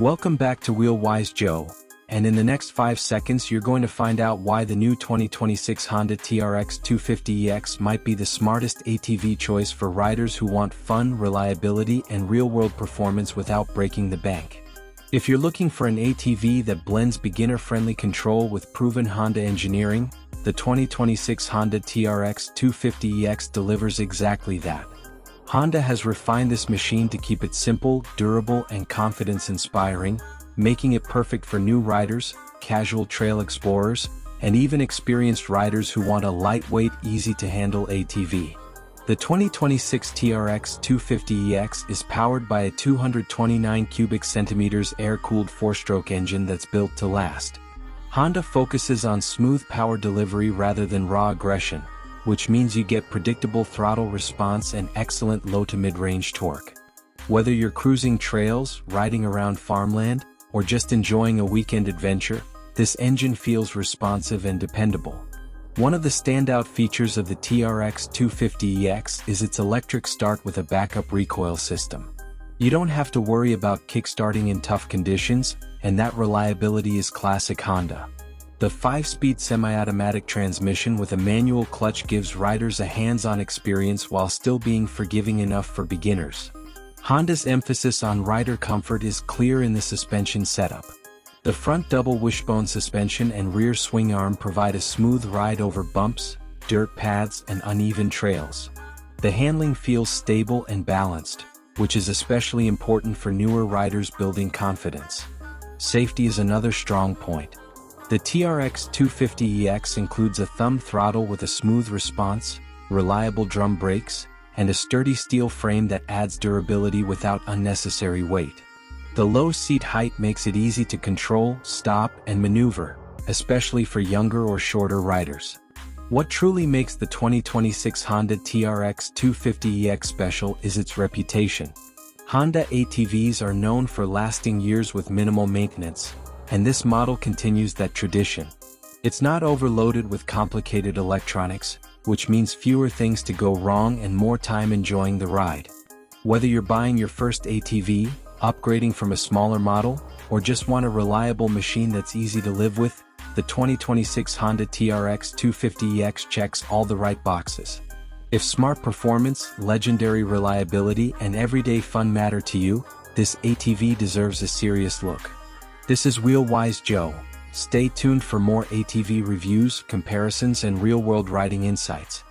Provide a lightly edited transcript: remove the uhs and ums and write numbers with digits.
Welcome back to Wheelwise Joe, and in the next 5 seconds you're going to find out why the new 2026 Honda TRX250EX might be the smartest ATV choice for riders who want fun, reliability, and real-world performance without breaking the bank. If you're looking for an ATV that blends beginner-friendly control with proven Honda engineering, the 2026 Honda TRX250EX delivers exactly that. Honda has refined this machine to keep it simple, durable, and confidence-inspiring, making it perfect for new riders, casual trail explorers, and even experienced riders who want a lightweight, easy-to-handle ATV. The 2026 TRX250EX is powered by a 229 cubic centimeters air-cooled 4-stroke engine that's built to last. Honda focuses on smooth power delivery rather than raw aggression, which means you get predictable throttle response and excellent low to mid-range torque. Whether you're cruising trails, riding around farmland, or just enjoying a weekend adventure, this engine feels responsive and dependable. One of the standout features of the TRX250EX is its electric start with a backup recoil system. You don't have to worry about kickstarting in tough conditions, and that reliability is classic Honda. The 5-speed semi-automatic transmission with a manual clutch gives riders a hands-on experience while still being forgiving enough for beginners. Honda's emphasis on rider comfort is clear in the suspension setup. The front double wishbone suspension and rear swing arm provide a smooth ride over bumps, dirt paths, and uneven trails. The handling feels stable and balanced, which is especially important for newer riders building confidence. Safety is another strong point. The TRX250EX includes a thumb throttle with a smooth response, reliable drum brakes, and a sturdy steel frame that adds durability without unnecessary weight. The low seat height makes it easy to control, stop, and maneuver, especially for younger or shorter riders. What truly makes the 2026 Honda TRX250EX special is its reputation. Honda ATVs are known for lasting years with minimal maintenance, and this model continues that tradition. It's not overloaded with complicated electronics, which means fewer things to go wrong and more time enjoying the ride. Whether you're buying your first ATV, upgrading from a smaller model, or just want a reliable machine that's easy to live with, the 2026 Honda TRX250EX checks all the right boxes. If smart performance, legendary reliability, and everyday fun matter to you, this ATV deserves a serious look. This is Wheelwise Joe. Stay tuned for more ATV reviews, comparisons, and real-world riding insights.